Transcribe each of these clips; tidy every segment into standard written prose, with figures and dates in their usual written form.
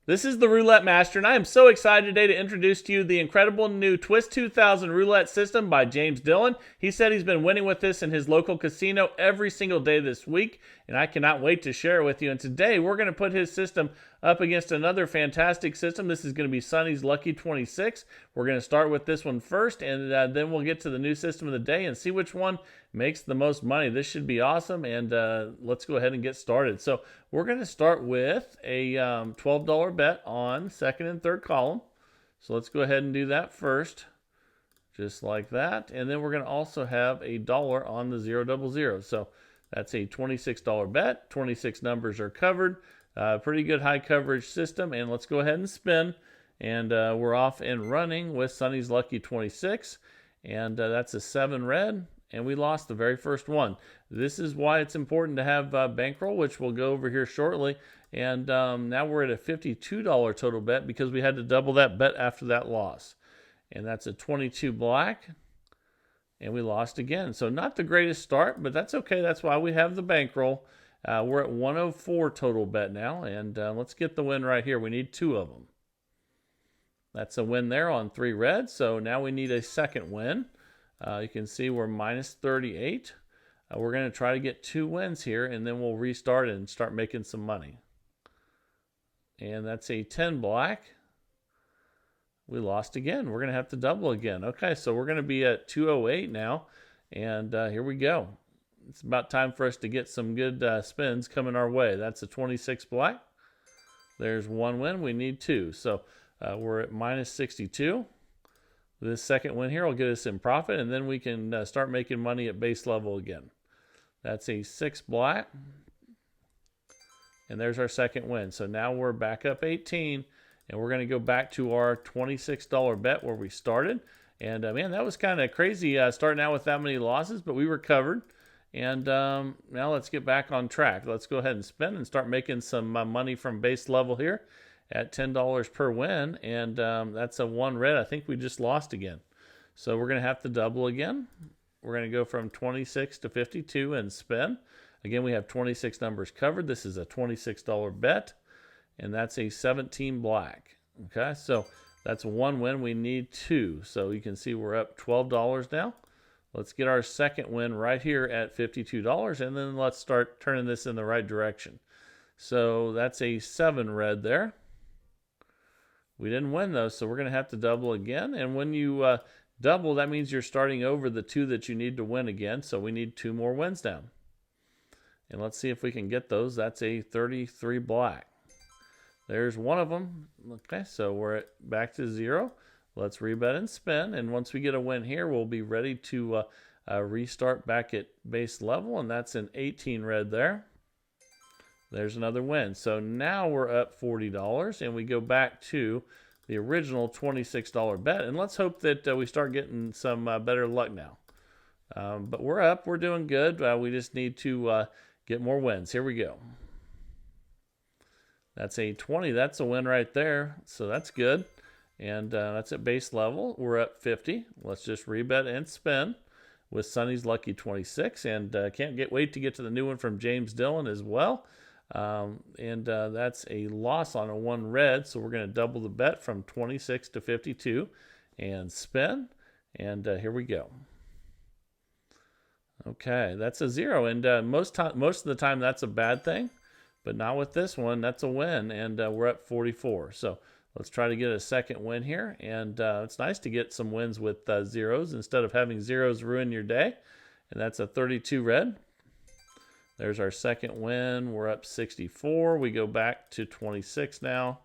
This is the Roulette Master, and I am so excited today to introduce to you the incredible new Twist 2000 roulette system by James Dillon. He said he's been winning with this in his local casino every single day this week, and I cannot wait to share it with you. And today we're going to put his system up against another fantastic system. This is going to be Sonny's Lucky 26. We're going to start with this one first, and then we'll get to the new system of the day and see which one makes the most money. This should be awesome, and let's go ahead and get started. So we're going to start with a $12 bet on second and third column. So let's go ahead and do that first, just like that. And then we're going to also have a dollar on the 000. So that's a $26 bet. 26 numbers are covered. Pretty good high coverage system. And let's go ahead and spin. And we're off and running with Sonny's Lucky 26. And that's a 7 red. And we lost the very first one. This is why it's important to have bankroll, which we'll go over here shortly. And now we're at a $52 total bet because we had to double that bet after that loss. And that's a 22 black. And we lost again. So not the greatest start, but that's okay. That's why we have the bankroll. We're at 104 total bet now. And let's get the win right here. We need 2 of them. That's a win there on 3 red. So now we need a second win. You can see we're minus 38. We're going to try to get 2 wins here, and then we'll restart and start making some money. And that's a 10 black. We lost again. We're going to have to double again. Okay, so we're going to be at 208 now, and here we go. It's about time for us to get some good spins coming our way. That's a 26 black. There's 1 win. We need 2. So we're at minus 62. This second win here will get us in profit, and then we can start making money at base level again. That's a 6 black. And there's our second win. So now we're back up 18, and we're going to go back to our $26 bet where we started. And man, that was kind of crazy starting out with that many losses, but we recovered. And now let's get back on track. Let's go ahead and spin and start making some money from base level here at $10 per win, and that's a 1 red. I think we just lost again. So we're going to have to double again. We're going to go from 26 to 52 and spin. Again, we have 26 numbers covered. This is a $26 bet, and that's a 17 black. Okay, so that's 1 win. We need 2. So you can see we're up $12 now. Let's get our second win right here at $52, and then let's start turning this in the right direction. So that's a 7 red there. We didn't win though, so we're going to have to double again. And when you double, that means you're starting over the 2 that you need to win again. So we need 2 more wins down. And let's see if we can get those. That's a 33 black. There's 1 of them. Okay, so we're back to 0. Let's rebet and spin. And once we get a win here, we'll be ready to restart back at base level. And that's an 18 red there. There's another win. So now we're up $40, and we go back to the original $26 bet. And let's hope that we start getting some better luck now. But we're up. We're doing good. We just need to get more wins. Here we go. That's a 20. That's a win right there. So that's good. And that's at base level. We're up 50. Let's just rebet and spin with Sonny's Lucky 26. And can't wait to get to the new one from James Dillon as well. That's a loss on a 1 red, so we're going to double the bet from 26 to 52 and spin, and here we go. Okay, that's a 0, and most of the time that's a bad thing, but not with this one. That's a win, and we're up 44. So let's try to get a second win here, and it's nice to get some wins with zeros instead of having zeros ruin your day, and that's a 32 red. There's our second win. We're up 64. We go back to 26 now.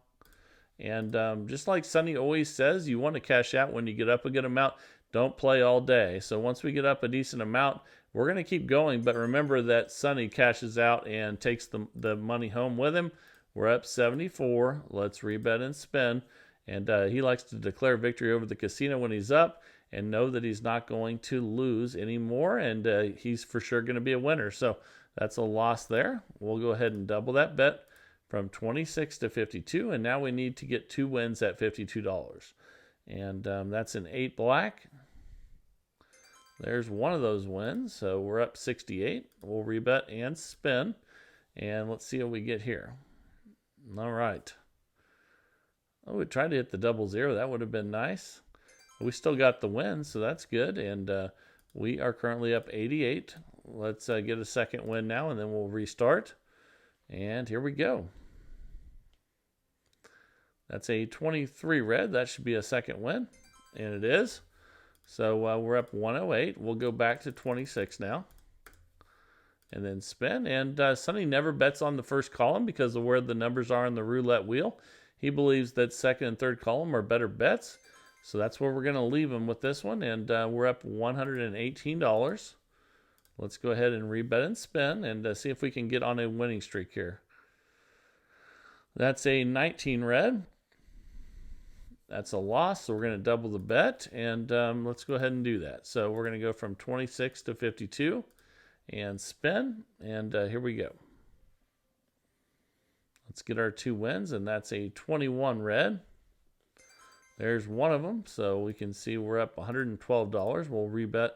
And just like Sonny always says, you want to cash out when you get up a good amount. Don't play all day. So once we get up a decent amount, we're going to keep going. But remember that Sonny cashes out and takes the money home with him. We're up 74. Let's rebet and spin. And he likes to declare victory over the casino when he's up and know that he's not going to lose anymore. And he's for sure going to be a winner. So that's a loss there. We'll go ahead and double that bet from 26 to 52. And now we need to get 2 wins at $52. And that's an 8 black. There's 1 of those wins. So we're up 68. We'll rebet and spin. And let's see what we get here. All right. Oh, we tried to hit the double zero. That would have been nice. We still got the win, so that's good. And we are currently up 88. Let's get a second win now, and then we'll restart. And here we go. That's a 23 red. That should be a second win, and it is. So we're up 108. We'll go back to 26 now. And then spin. And Sonny never bets on the first column because of where the numbers are on the roulette wheel. He believes that second and third column are better bets. So that's where we're going to leave him with this one. And we're up $118. Let's go ahead and rebet and spin and see if we can get on a winning streak here. That's a 19 red. That's a loss, so we're going to double the bet. And let's go ahead and do that. So we're going to go from 26 to 52 and spin. And here we go. Let's get our two wins, and that's a 21 red. There's one of them, so we can see we're up $112. We'll rebet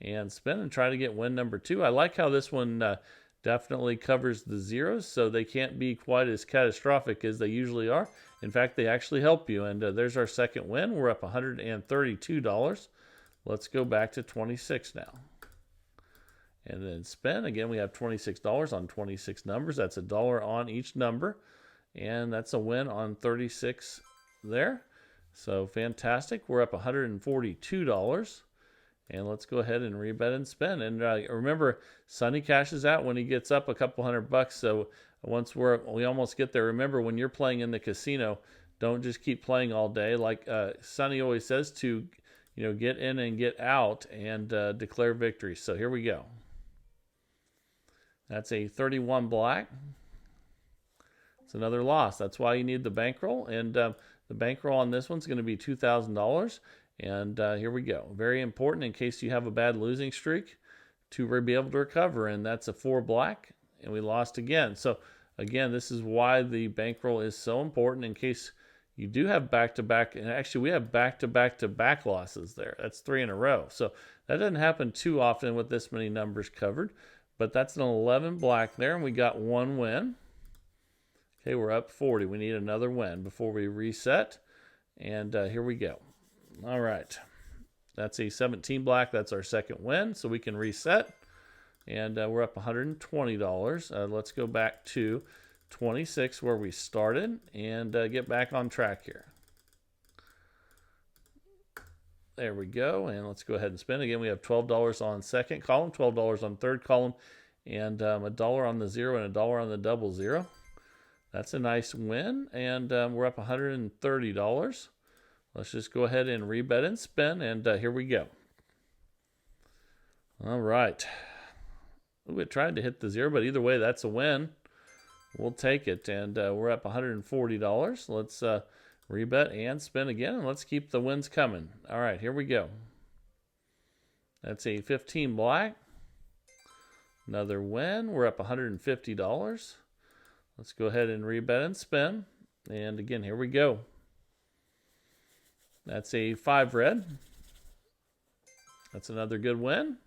and spin and try to get win number 2. I like how this one definitely covers the zeros, so they can't be quite as catastrophic as they usually are. In fact, they actually help you, and there's our second win. We're up $132. Let's go back to 26 now. And then spin. Again, we have $26 on 26 numbers. That's $1 on each number. And that's a win on 36 there. So fantastic. We're up $142. And let's go ahead and rebet and spin. And remember, Sonny cashes out when he gets up a couple $100. So once we almost get there, remember when you're playing in the casino, don't just keep playing all day. Like Sonny always says, to get in and get out and declare victory. So here we go. That's a 31 black. It's another loss. That's why you need the bankroll. And the bankroll on this one's going to be $2,000. And here we go. Very important in case you have a bad losing streak to be able to recover. And that's a 4 black. And we lost again. So again, this is why the bankroll is so important in case you do have back-to-back. And actually, we have back-to-back-to-back losses there. That's 3 in a row. So that doesn't happen too often with this many numbers covered. But that's an 11 black there, and we got one win. Okay, we're up 40. We need another win before we reset. And here we go. All right. That's a 17 black. That's our second win, so we can reset. And we're up $120. Let's go back to 26 where we started and get back on track here. There we go, and let's go ahead and spin. Again, we have $12 on second column, $12 on third column, and $1 on the zero and $1 on the double zero. That's a nice win, and we're up $130. Let's just go ahead and rebet and spin, and here we go. All right. We tried to hit the zero, but either way, that's a win. We'll take it, and we're up $140. Let's rebet and spin again, and let's keep the wins coming. All right, here we go. That's a 15 black. Another win. We're up $150. Let's go ahead and rebet and spin. And again, here we go. That's a 5 red. That's another good win.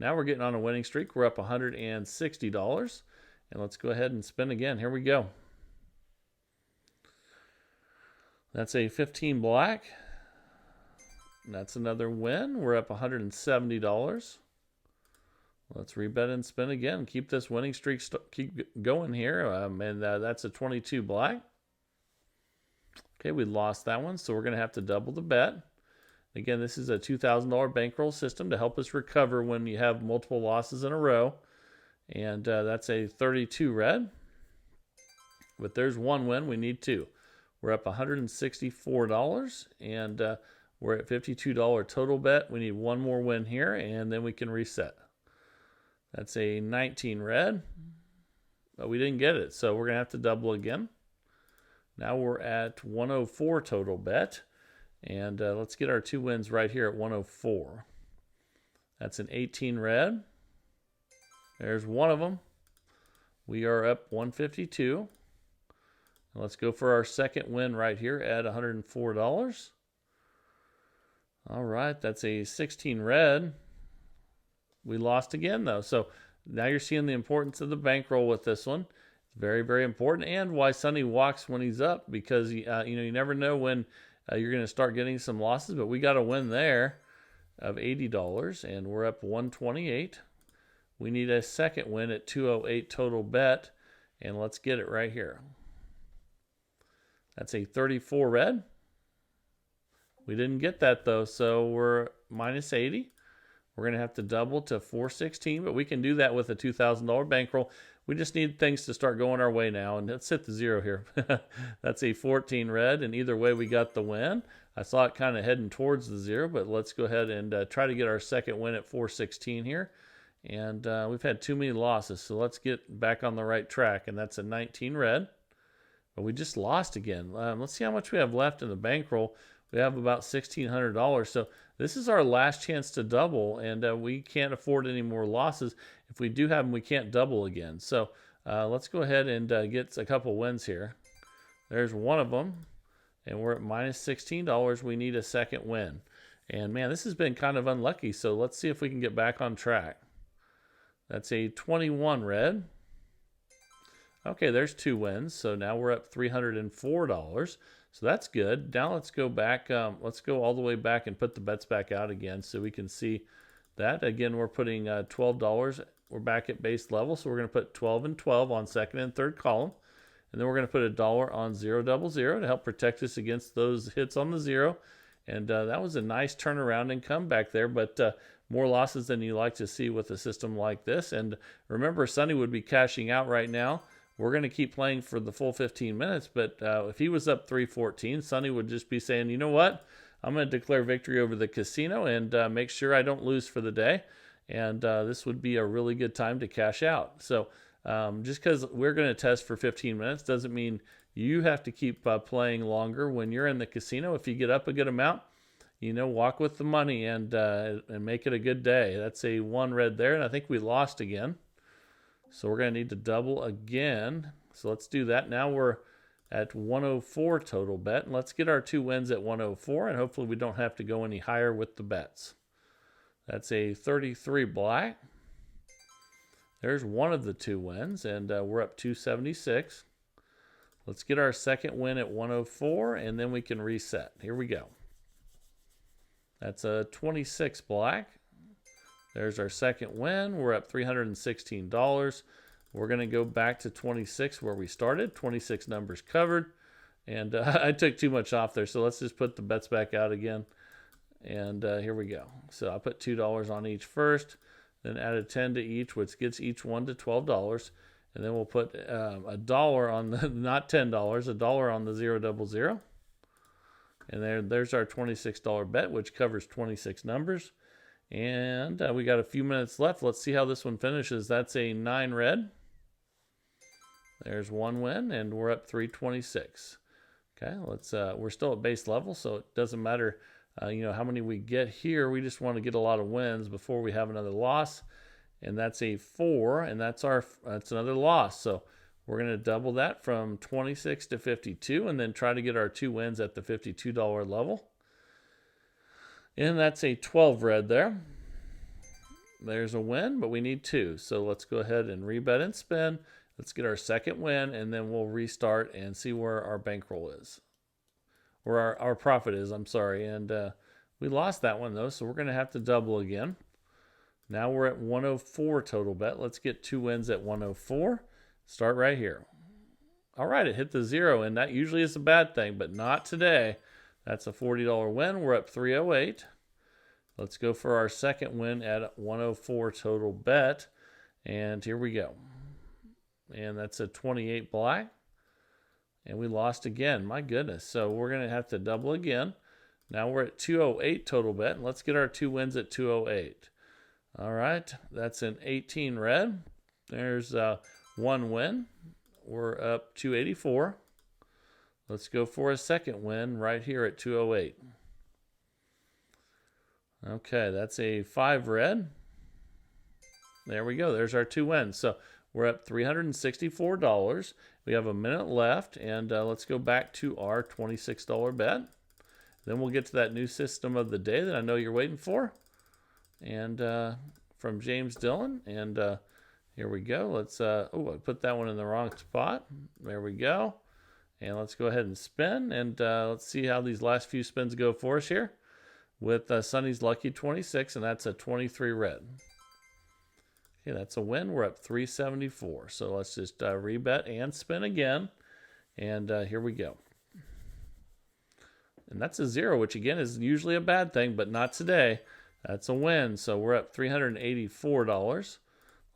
Now we're getting on a winning streak. We're up $160. And let's go ahead and spin again. Here we go. That's a 15 black. And that's another win. We're up $170. Let's rebet and spin again. Keep this winning streak keep going here. And that's a 22 black. Okay, we lost that one, so we're going to have to double the bet. Again, this is a $2,000 bankroll system to help us recover when you have multiple losses in a row. And that's a 32 red. But there's one win. We need 2. We're up $164, and we're at $52 total bet. We need one more win here, and then we can reset. That's a 19 red, but we didn't get it, so we're going to have to double again. Now we're at 104 total bet, and let's get our 2 wins right here at 104. That's an 18 red. There's one of them. We are up 152. Let's go for our second win right here at $104. All right, that's a 16 red. We lost again, though. So now you're seeing the importance of the bankroll with this one. Very, very important. And why Sonny walks when he's up, because you never know when you're going to start getting some losses. But we got a win there of $80, and we're up 128. We need a second win at 208 total bet, and let's get it right here. That's a 34 red. We didn't get that though, so we're minus 80. We're going to have to double to 416, but we can do that with a $2,000 bankroll. We just need things to start going our way now, and let's hit the zero here. That's a 14 red, and either way we got the win. I saw it kind of heading towards the zero, but let's go ahead and try to get our second win at 416 here. And we've had too many losses, so let's get back on the right track, and that's a 19 red. But we just lost again. Let's see how much we have left in the bankroll. We have about $1,600. So this is our last chance to double, and we can't afford any more losses. If we do have them, we can't double again. So let's go ahead and get a couple wins here. There's one of them, and we're at minus $16. We need a second win. And man, this has been kind of unlucky. So let's see if we can get back on track. That's a 21 red. Okay, there's two wins. So now we're up $304. So that's good. Now let's go back. Let's go all the way back and put the bets back out again so we can see that. Again, we're putting $12. We're back at base level. So we're going to put 12 and 12 on second and third column. And then we're going to put $1 on 0 double 0 to help protect us against those hits on the zero. And that was a nice turnaround and comeback there, but more losses than you like to see with a system like this. And remember, Sonny would be cashing out right now. We're going to keep playing for the full 15 minutes, but if he was up 314, Sonny would just be saying, you know what? I'm going to declare victory over the casino and make sure I don't lose for the day. And this would be a really good time to cash out. So just because we're going to test for 15 minutes doesn't mean you have to keep playing longer when you're in the casino. If you get up a good amount, walk with the money and make it a good day. That's a 1 red there, and I think we lost again. So we're going to need to double again. So let's do that. Now we're at 104 total bet. And let's get our 2 wins at 104, and hopefully we don't have to go any higher with the bets. That's a 33 black. There's one of the 2 wins, and we're up 276. Let's get our second win at 104, and then we can reset. Here we go. That's a 26 black. There's our second win. We're up $316. We're going to go back to 26 where we started. 26 numbers covered. And I took too much off there, so let's just put the bets back out again. And here we go. So I put $2 on each first, then added 10 to each, which gets each one to $12. And then we'll put $1 on the, not $10, $1 on the 0 double 0. And there's our $26 bet, which covers 26 numbers. And we got a few minutes left. Let's see how this one finishes. That's a 9 red. There's one win, and we're up 326. Okay, we're still at base level, so it doesn't matter how many we get here. We just want to get a lot of wins before we have another loss. And that's a 4, and that's another loss. So we're going to double that from 26 to 52, and then try to get our 2 wins at the $52 level. And that's a 12 red there. There's a win, but we need 2. So let's go ahead and rebet and spin. Let's get our second win, and then we'll restart and see where our bankroll is. Or our profit is, I'm sorry. And we lost that one, though, so we're going to have to double again. Now we're at 104 total bet. Let's get 2 wins at 104. Start right here. All right, it hit the 0, and that usually is a bad thing, but not today. That's a $40 win. We're up 308. Let's go for our second win at 104 total bet. And here we go. And that's a 28 black. And we lost again. My goodness. So we're going to have to double again. Now we're at 208 total bet. And let's get our 2 wins at 208. All right. That's an 18 red. There's 1 win. We're up 284. Let's go for a second win right here at 208. Okay, that's a 5 red. There we go. There's our 2 wins. So we're up $364. We have a minute left, and let's go back to our $26 bet. Then we'll get to that new system of the day that I know you're waiting for. And from James Dillon. And Here we go. Let's, oh, I put that one in the wrong spot. There we go. And let's go ahead and spin, and let's see how these last few spins go for us here with Sonny's Lucky 26, and that's a 23 red. Okay, that's a win. We're up 374. So let's just rebet and spin again, and here we go. And that's a 0, which again is usually a bad thing, but not today. That's a win. So we're up $384.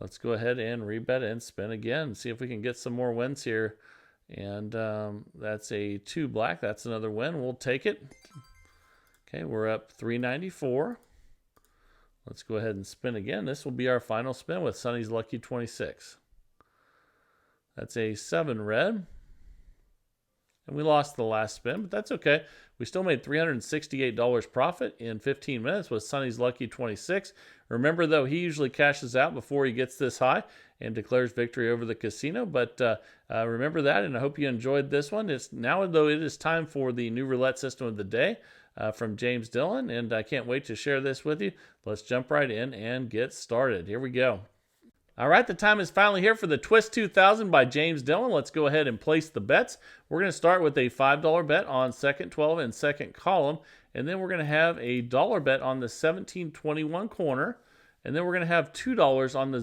Let's go ahead and rebet and spin again. See if we can get some more wins here. And that's a 2 black. That's another win. We'll take it. Okay, we're up 394. Let's go ahead and spin again. This will be our final spin with Sonny's Lucky 26. That's a 7 red. And we lost the last spin, but that's okay. We still made $368 profit in 15 minutes with Sonny's Lucky 26. Remember, though, he usually cashes out before he gets this high and declares victory over the casino. But remember that, and I hope you enjoyed this one. It's now, though, it is time for the new roulette system of the day from James Dillon, and I can't wait to share this with you. Let's jump right in and get started. Here we go. All right, the time is finally here for the Twist 2000 by James Dillon. Let's go ahead and place the bets. We're going to start with a $5 bet on second 12 and second column, and then we're going to have a dollar bet on the 1721 corner, and then we're going to have $2 on the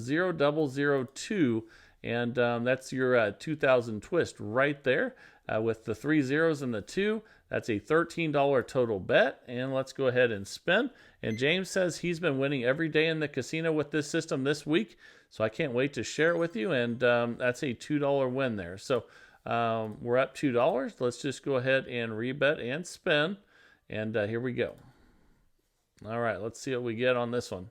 0002, and that's your 2000 twist right there with the 3 zeros and the 2. That's a $13 total bet, and let's go ahead and spin. And James says he's been winning every day in the casino with this system this week, so I can't wait to share it with you, and that's a $2 win there. So we're up $2. Let's just go ahead and rebet and spin, and here we go. All right, let's see what we get on this one.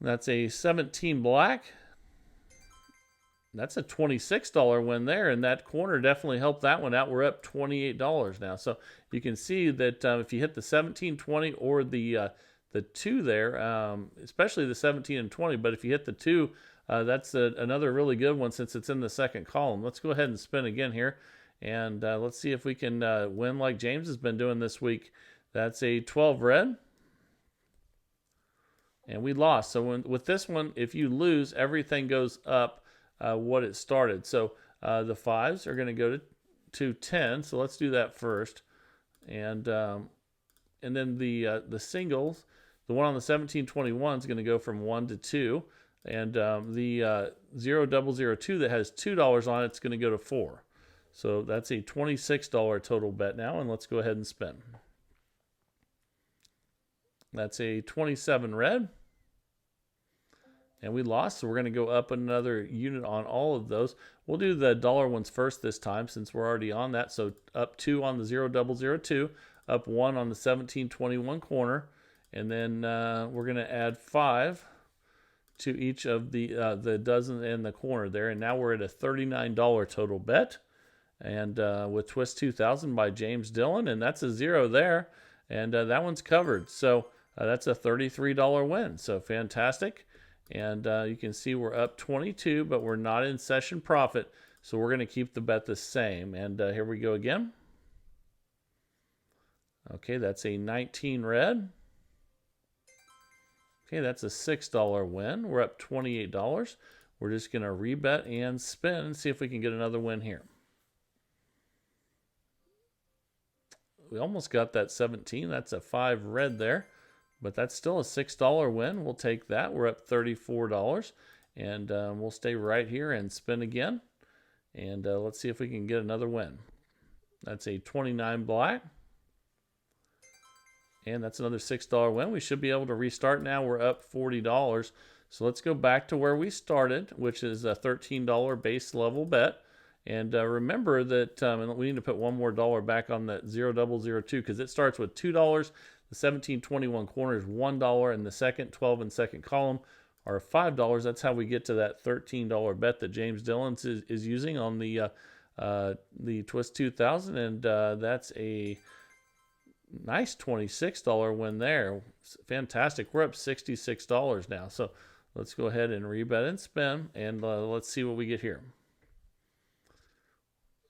That's a 17 black. That's a $26 win there, and that corner definitely helped that one out. We're up $28 now. So you can see that if you hit the 17, 20, or the 2 there, especially the 17 and 20, but if you hit the 2, that's another really good one since it's in the second column. Let's go ahead and spin again here, and let's see if we can win like James has been doing this week. That's a 12 red. And we lost. So with this one, if you lose, everything goes up what it started. So the 5s are going to go to 10. So let's do that first. And then the singles, the one on the 1721 is going to go from 1 to 2. And the 0002 that has $2 on it is going to go to 4. So that's a $26 total bet now. And let's go ahead and spin. That's a 27 red. And we lost, so we're going to go up another unit on all of those. We'll do the dollar ones first this time since we're already on that. So up 2 on the 0002, up 1 on the 1721 corner, and then we're going to add 5 to each of the dozen in the corner there. And now we're at a $39 total bet. And with Twist 2000 by James Dillon, and that's a 0 there. And that one's covered. So that's a $33 win. So fantastic. And you can see we're up 22, but we're not in session profit. So we're going to keep the bet the same. And here we go again. Okay, that's a 19 red. Okay, that's a $6 win. We're up $28. We're just going to rebet and spin and see if we can get another win here. We almost got that 17. That's a 5 red there. But that's still a $6 win. We'll take that. We're up $34. And we'll stay right here and spin again. And let's see if we can get another win. That's a 29 black. And that's another $6 win. We should be able to restart now. We're up $40. So let's go back to where we started, which is a $13 base level bet. And remember that we need to put one more dollar back on that 0002 because it starts with $2. The 1721 corner is $1, and the second 12 and second column are $5. That's how we get to that $13 bet that James Dillon is using on the Twist 2000, and that's a nice $26 win there. Fantastic. We're up $66 now. So let's go ahead and rebet and spin, and let's see what we get here.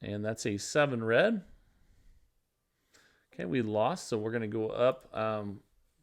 And that's a 7 red. Okay, we lost, so we're going to go up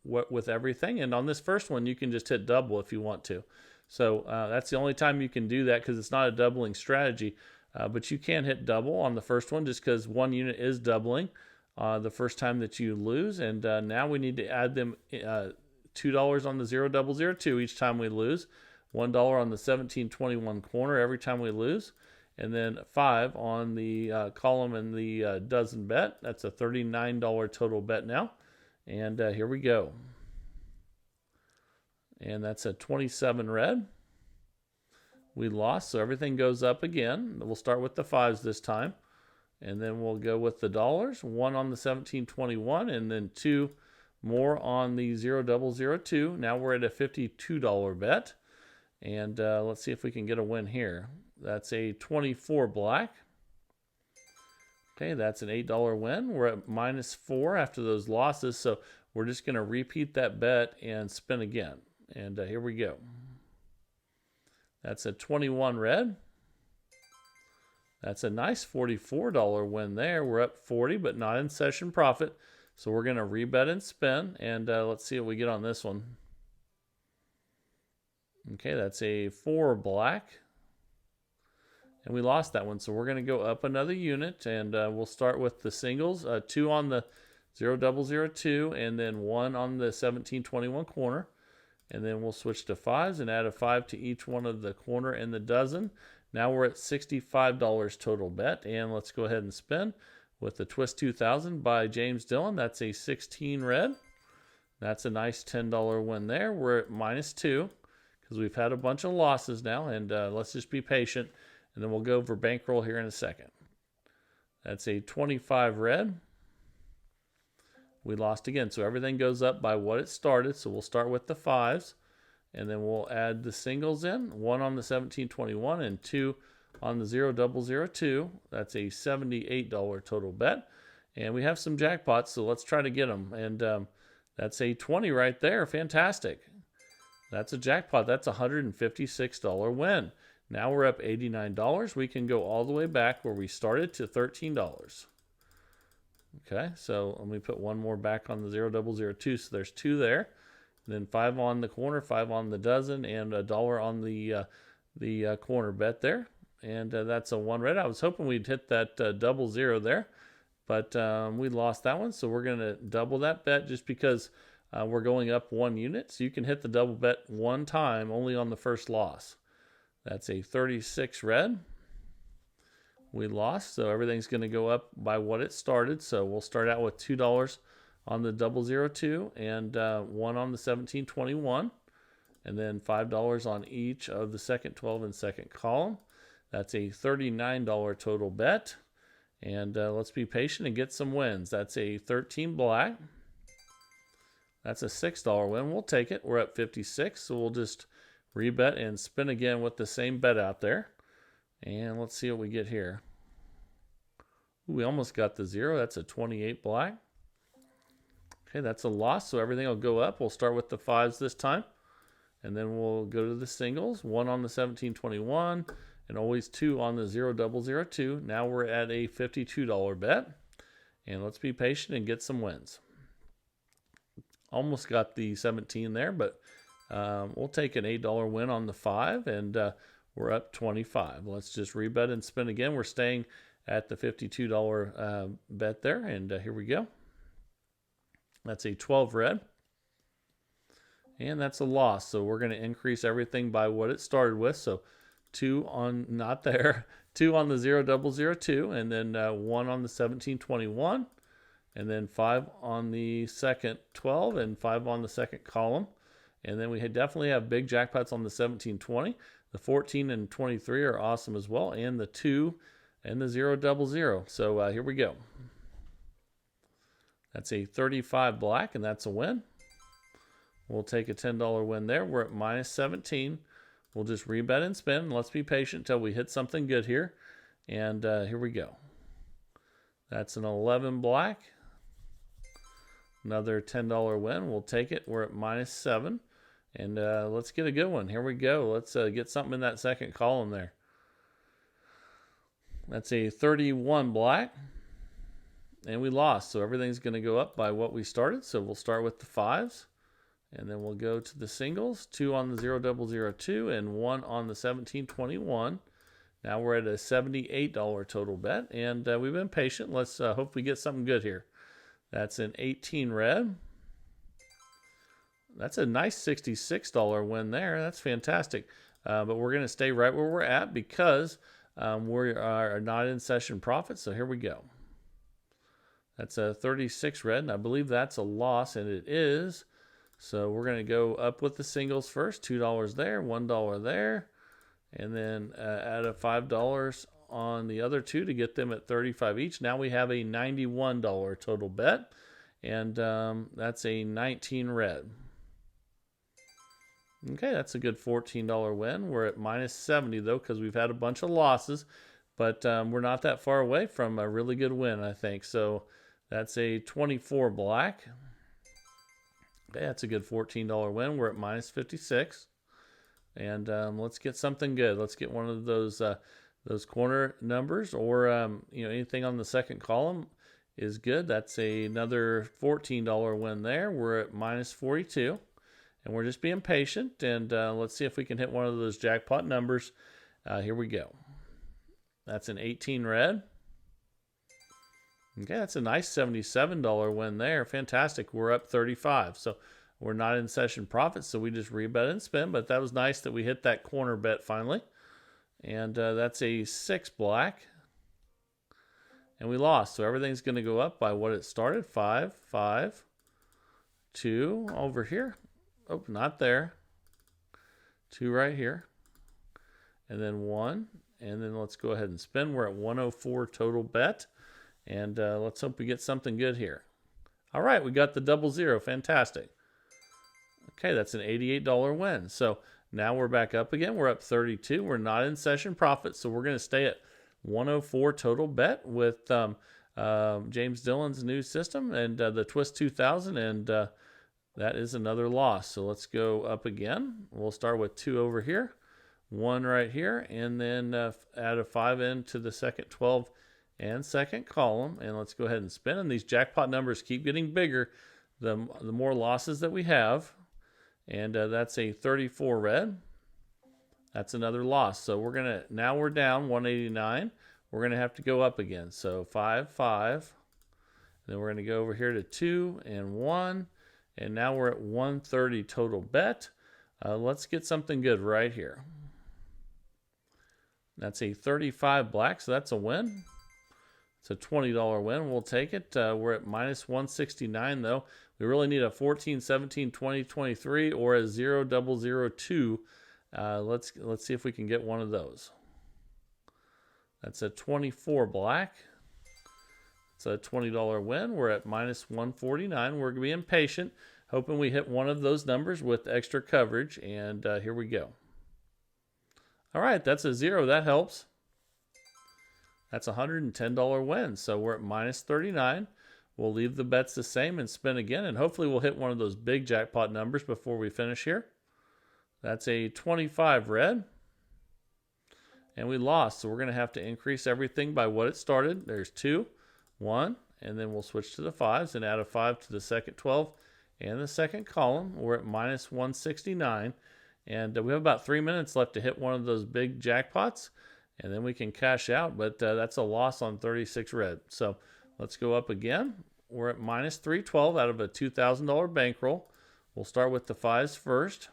with everything. And on this first one, you can just hit double if you want to. So that's the only time you can do that because it's not a doubling strategy. But you can hit double on the first one just because one unit is doubling the first time that you lose. And now we need to add them $2 on the 0,002 each time we lose, $1 on the 1721 corner every time we lose, and then 5 on the column and the dozen bet. That's a $39 total bet now. And here we go. And that's a 27 red. We lost, so everything goes up again. We'll start with the 5s this time. And then we'll go with the dollars. 1 on the 1721, and then 2 more on the 0,002. Now we're at a $52 bet. And let's see if we can get a win here. That's a 24 black. Okay, that's an $8 win. We're at -4 after those losses, so we're just going to repeat that bet and spin again. And here we go. That's a 21 red. That's a nice $44 win there. We're up 40, but not in session profit. So we're going to rebet and spin. And let's see what we get on this one. Okay, that's a 4 black. And we lost that one. So we're going to go up another unit. And we'll start with the singles. 2 on the 0,002 and then 1 on the 1721 corner. And then we'll switch to 5s and add a 5 to each one of the corner and the dozen. Now we're at $65 total bet. And let's go ahead and spin with the Twist 2000 by James Dillon. That's a 16 red. That's a nice $10 win there. We're at -2 because we've had a bunch of losses now. And let's just be patient. And then we'll go over bankroll here in a second. That's a 25 red. We lost again, so everything goes up by what it started. So we'll start with the 5s, and then we'll add the singles in. 1 on the 1721 and 2 on the 0,002. That's a $78 total bet. And we have some jackpots, so let's try to get them. And that's a 20 right there. Fantastic. That's a jackpot. That's a $156 win. Now we're up $89. We can go all the way back where we started to $13. Okay, so let me put one more back on the 0,002. So there's 2 there. And then 5 on the corner, 5 on the dozen, and $1 on the corner bet there. And that's a 1 red. I was hoping we'd hit that 00 there, but we lost that one. So we're going to double that bet just because we're going up 1 unit. So you can hit the double bet 1 time only on the first loss. That's a 36 red. We lost, so everything's going to go up by what it started. So we'll start out with $2 on the 002 and 1 on the 1721, and then $5 on each of the second 12 and second column. That's a $39 total bet. And let's be patient and get some wins. That's a 13 black. That's a $6 win. We'll take it. We're at 56, so we'll just rebet and spin again with the same bet out there. And let's see what we get here. Ooh, we almost got the 0. That's a 28 black. Okay, that's a loss, so everything will go up. We'll start with the 5s this time. And then we'll go to the singles. 1 on the 1721 and always 2 on the 0,002. Now we're at a $52 bet. And let's be patient and get some wins. Almost got the 17 there, but we'll take an $8 win on the 5. And we're up 25. Let's just rebet and spin again. We're staying at the $52 bet there. And here we go. That's a 12 red. And that's a loss. So we're going to increase everything by what it started with. So 2 on, not there, 2 on the 0,002. And then 1 on the 1721. And then 5 on the second 12 and 5 on the second column. And then we definitely have big jackpots on the 1720. The 14 and 23 are awesome as well, and the 2 and the 0,000. So here we go. That's a 35 black, and that's a win. We'll take a $10 win there. We're at -17. We'll just rebet and spin. Let's be patient until we hit something good here. And here we go. That's an 11 black. Another $10 win. We'll take it. We're at -7. And let's get a good one. Here we go. Let's get something in that second column there. That's a 31 black. And we lost. So everything's going to go up by what we started. So we'll start with the 5s. And then we'll go to the singles, 2 on the 0002 and 1 on the 1721. Now we're at a $78 total bet, and we've been patient. Let's hope we get something good here. That's an 18 red. That's a nice $66 win there. That's fantastic. But we're going to stay right where we're at because we are not in session profit. So here we go. That's a 36 red, and I believe that's a loss, and it is. So we're going to go up with the singles first. $2 there, $1 there, and then add a $5 on the other two to get them at 35 each. Now we have a $91 total bet, and that's a 19 red. Okay, that's a good $14 win. We're at minus 70 though because we've had a bunch of losses, but we're not that far away from a really good win, I think. So that's a 24 black. Okay, that's a good $14 win. We're at minus 56. And let's get something good. Let's get one of those corner numbers, or anything on the second column is good. That's another $14 win there. We're at minus 42. And we're just being patient, and let's see if we can hit one of those jackpot numbers. Here we go. That's an 18 red. Okay, that's a nice $77 win there. Fantastic. We're up 35. So we're not in session profit, so we just rebet and spin. But that was nice that we hit that corner bet finally. And that's a 6 black. And we lost. So everything's going to go up by what it started. 5, 5, 2 over here. Oh, not there. 2 right here. And then 1. And then let's go ahead and spin. We're at 104 total bet. And let's hope we get something good here. All right, we got the 00. Fantastic. Okay, that's an $88 win. So now we're back up again. We're up 32. We're not in session profit, so we're going to stay at 104 total bet with James Dillon's new system and the Twist 2000, and that is another loss. So let's go up again. We'll start with 2 over here, 1 right here, and then add a 5 into the second 12 and second column, and let's go ahead and spin. And these jackpot numbers keep getting bigger the more losses that we have. And that's a 34 red. That's another loss. So now we're down 189. We're gonna have to go up again. So 5, 5. Then we're gonna go over here to 2 and 1, and now we're at 130 total bet. Let's get something good right here. That's a 35 black, so that's a win. It's a $20 win. We'll take it. We're at minus 169 though. We really need a 14, 17, 20, 23 or a 0002. Let's see if we can get one of those. That's a 24 black. It's a $20 win. We're at minus 149. We're being patient, hoping we hit one of those numbers with extra coverage. And here we go. All right, that's a 0. That helps. That's a $110 win. So we're at minus 39. We'll leave the bets the same and spin again, and hopefully we'll hit one of those big jackpot numbers before we finish here. That's a 25 red. And we lost, so we're going to have to increase everything by what it started. There's 2, 1, and then we'll switch to the 5s and add a 5 to the second 12 and the second column. We're at minus 169, and we have about 3 minutes left to hit one of those big jackpots, and then we can cash out, but that's a loss on 36 red. So let's go up again. We're at minus 312 out of a $2,000 bankroll. We'll start with the 5s first.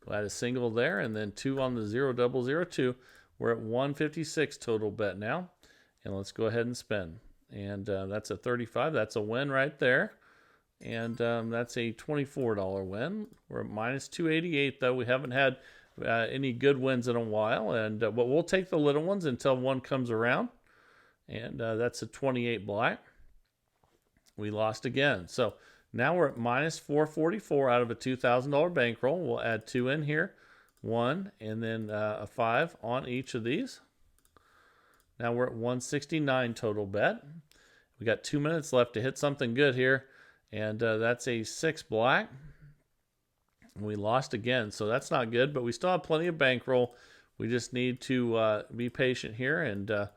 We'll add a single there, and then 2 on the 0002. We're at 156 total bet now. And let's go ahead and spin. And that's a 35. That's a win right there. And that's a $24 win. We're at minus 288, though. We haven't had any good wins in a while. But we'll take the little ones until one comes around. And that's a 28 black. We lost again. So now we're at minus 444 out of a $2,000 bankroll. We'll add 2 in here, 1, and then a 5 on each of these. Now we're at 169 total bet. We got 2 minutes left to hit something good here, and that's a 6 black. We lost again, so that's not good, but we still have plenty of bankroll. We just need to be patient here, and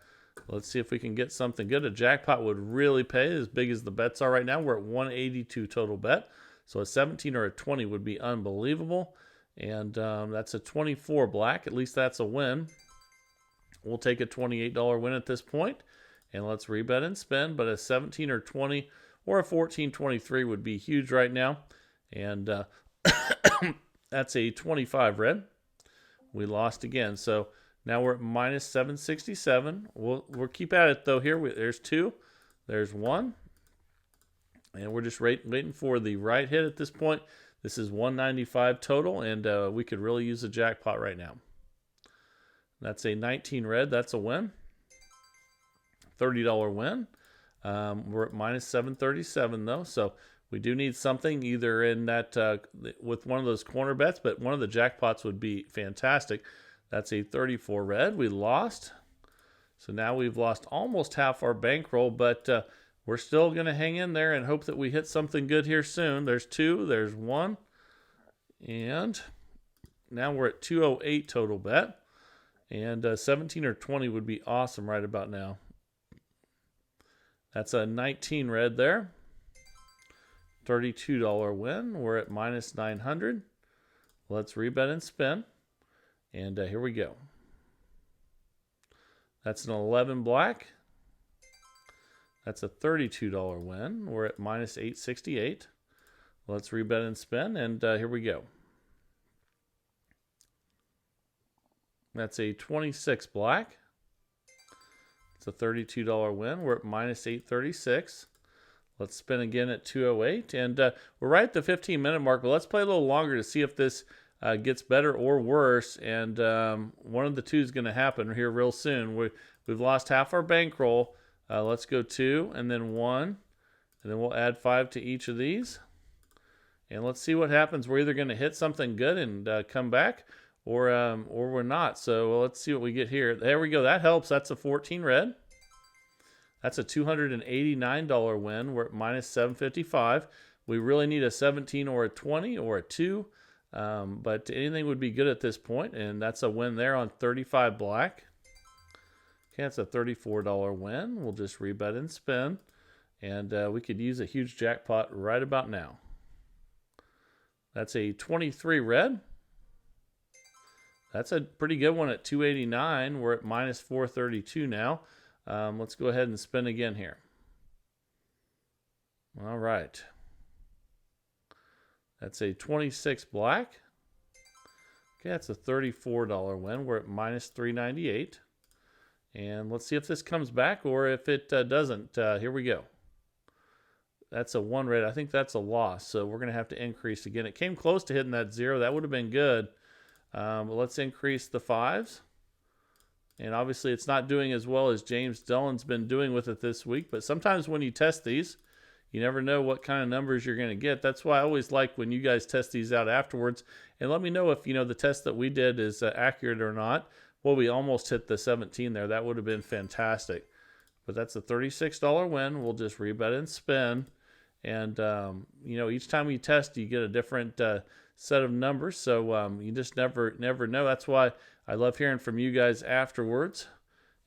let's see if we can get something good. A jackpot would really pay as big as the bets are right now. We're at 182 total bet. So a 17 or a 20 would be unbelievable. And that's a 24 black. At least that's a win. We'll take a $28 win at this point. And let's rebet and spin. But a 17 or 20 or a 14.23 would be huge right now. And that's a 25 red. We lost again. So now we're at minus 767. We'll keep at it, though, here. There's 2. There's 1. And we're just waiting for the right hit at this point. This is 195 total, and we could really use a jackpot right now. That's a 19 red. That's a win. $30 win. We're at minus 737, though, so we do need something either in that with one of those corner bets, but one of the jackpots would be fantastic. That's a 34 red. We lost. So now we've lost almost half our bankroll, but we're still going to hang in there and hope that we hit something good here soon. There's 2. There's 1. And now we're at 208 total bet. And 17 or 20 would be awesome right about now. That's a 19 red there. $32 win. We're at minus 900. Let's rebet and spin. And here we go. That's an 11 black. That's a $32 win. We're at minus 868. Let's rebet and spin. And here we go. That's a 26 black. It's a $32 win. We're at minus 836. Let's spin again at 208. And we're right at the 15-minute mark, but let's play a little longer to see if this gets better or worse. And one of the two is going to happen here real soon. We've lost half our bankroll. Let's go 2 and then 1. And then we'll add 5 to each of these. And let's see what happens. We're either going to hit something good and come back, or we're not. So let's see what we get here. There we go. That helps. That's a 14 red. That's a $289 win. We're at minus 755. We really need a 17 or a 20 or a 2. But anything would be good at this point. And that's a win there on 35 black. Okay, that's a $34 win. We'll just rebet and spin. And we could use a huge jackpot right about now. That's a 23 red. That's a pretty good one at 289. We're at minus 432 now. Let's go ahead and spin again here. All right. That's a 26 black. Okay, that's a $34 win. We're at minus 398. And let's see if this comes back or if it doesn't. Here we go. That's a 1 red. I think that's a loss, so we're going to have to increase again. It came close to hitting that 0. That would have been good. But let's increase the 5s. And obviously it's not doing as well as James Dillon's been doing with it this week. But sometimes when you test these, you never know what kind of numbers you're going to get. That's why I always like when you guys test these out afterwards. And let me know if, the test that we did is accurate or not. Well, we almost hit the 17 there. That would have been fantastic. But that's a $36 win. We'll just rebet and spin. And, each time you test, you get a different set of numbers. So you just never know. That's why I love hearing from you guys afterwards.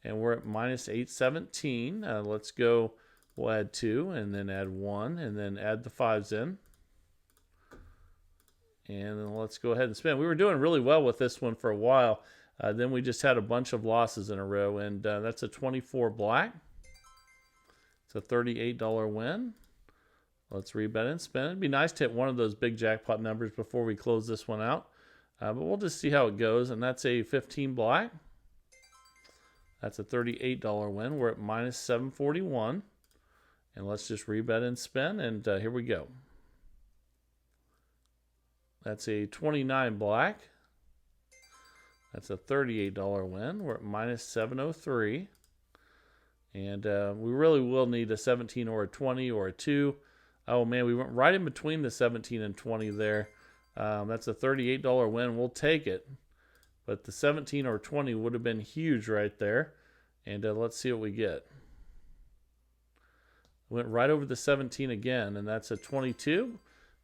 And we're at minus 817. Let's go. We'll add 2 and then add 1 and then add the 5s in. And then let's go ahead and spin. We were doing really well with this one for a while. Then we just had a bunch of losses in a row. And that's a 24 black. It's a $38 win. Let's rebet and spin. It'd be nice to hit one of those big jackpot numbers before we close this one out. But we'll just see how it goes. And that's a 15 black. That's a $38 win. We're at minus 741. And let's just rebet and spin. And here we go. That's a 29 black. That's a $38 win. We're at minus 703. And we really will need a 17 or a 20 or a 2. Oh, man, we went right in between the 17 and 20 there. That's a $38 win. We'll take it. But the 17 or 20 would have been huge right there. And let's see what we get. Went right over the 17 again, and that's a 22.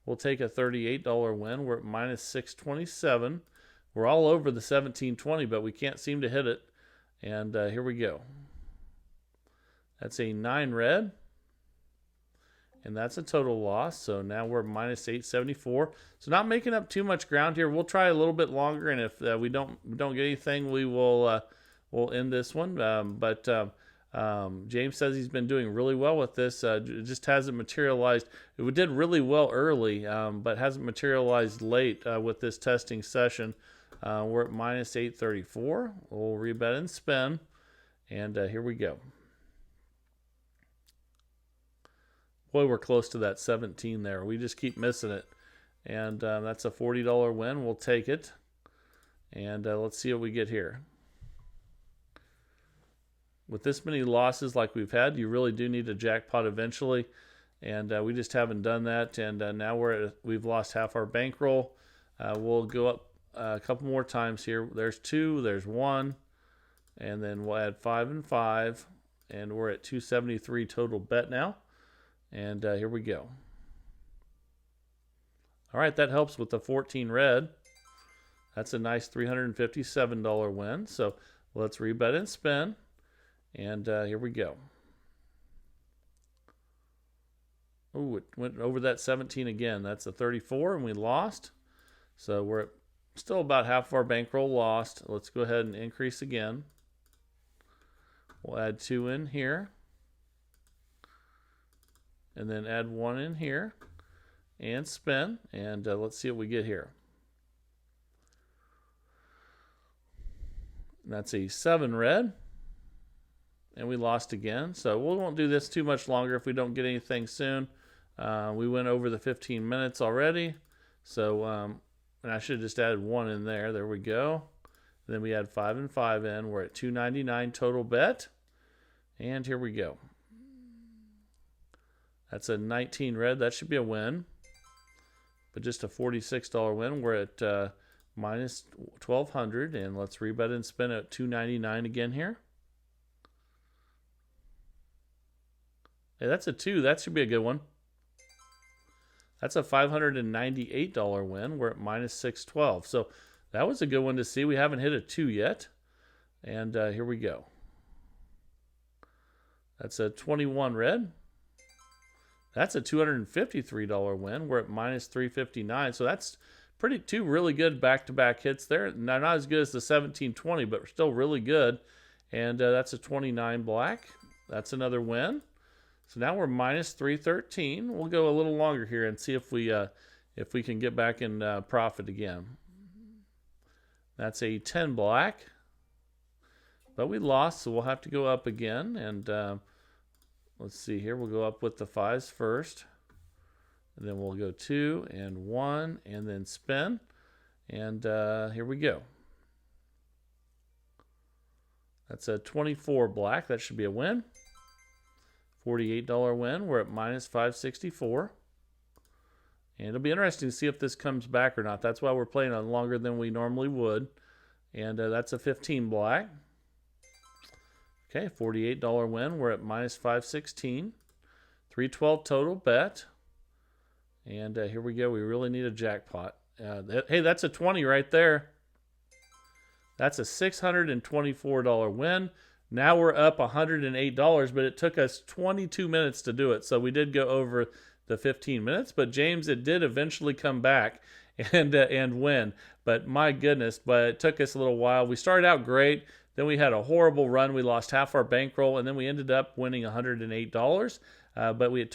We'll take a $38 win. We're at minus 627. We're all over the 17.20, but we can't seem to hit it. And here we go. That's a 9 red. and that's a total loss. So now we're minus 874. So not making up too much ground here. We'll try a little bit longer, and if we don't get anything, we will we'll end this one. James says he's been doing really well with this. It just hasn't materialized. It did really well early, but hasn't materialized late with this testing session. We're at minus 834. We'll rebet and spin, and here we go. Boy, we're close to that 17 there. We just keep missing it. And that's a $40 win. We'll take it. And let's see what we get here. With this many losses like we've had, you really do need a jackpot eventually. And we just haven't done that. And now we've lost half our bankroll. We'll go up a couple more times here. There's 2, there's 1. And then we'll add 5 and 5. And we're at 273 total bet now. And here we go. All right, that helps with the 14 red. That's a nice $357 win. So let's rebet and spin. And here we go. Oh, it went over that 17 again. That's a 34, and we lost. So we're at still about half of our bankroll lost. Let's go ahead and increase again. We'll add 2 in here. And then add 1 in here and spin, and let's see what we get here. And that's a 7 red, and we lost again. So we won't do this too much longer if we don't get anything soon. We went over the 15 minutes already, so and I should have just added 1 in there. There we go. And then we add 5 and 5 in. We're at 299 total bet, and here we go. That's a 19 red. That should be a win. But just a $46 win. We're at minus 1,200. And let's rebet and spin at 299 again here. Hey, that's a 2. That should be a good one. That's a $598 win. We're at minus 612. So that was a good one to see. We haven't hit a 2 yet. And here we go. That's a 21 red. That's a $253 win. We're at minus 359. So that's 2 really good back-to-back hits there. Not as good as the 1720, but still really good. And that's a 29 black. That's another win. So now we're minus 313. We'll go a little longer here and see if we can get back in profit again. That's a 10 black. But we lost, so we'll have to go up again. And let's see here. We'll go up with the 5s first. And then we'll go 2 and 1 and then spin. And here we go. That's a 24 black. That should be a win. $48 win. We're at minus 564. And it'll be interesting to see if this comes back or not. That's why we're playing on longer than we normally would. And that's a 15 black. Okay, $48 win. We're at minus 516. 312 total bet. And here we go. We really need a jackpot. Hey, that's a 20 right there. That's a $624 win. Now we're up $108, but it took us 22 minutes to do it. So we did go over the 15 minutes. But James, it did eventually come back and win. But my goodness, but it took us a little while. We started out great. Then we had a horrible run. We lost half our bankroll, and then we ended up winning $108. But it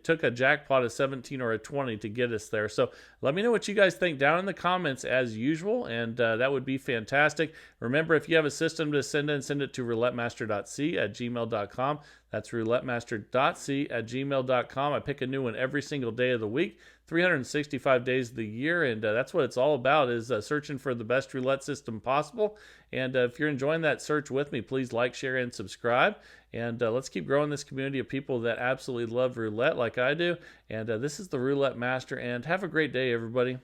took a jackpot of 17 or a 20 to get us there. So let me know what you guys think down in the comments as usual, and that would be fantastic. Remember, if you have a system to send in, send it to roulettemaster.c@gmail.com. That's roulettemaster.c@gmail.com. I pick a new one every single day of the week, 365 days of the year, and that's what it's all about, is searching for the best roulette system possible. And if you're enjoying that search with me, please like, share, and subscribe. And let's keep growing this community of people that absolutely love roulette like I do. And this is the Roulette Master, and have a great day, everybody.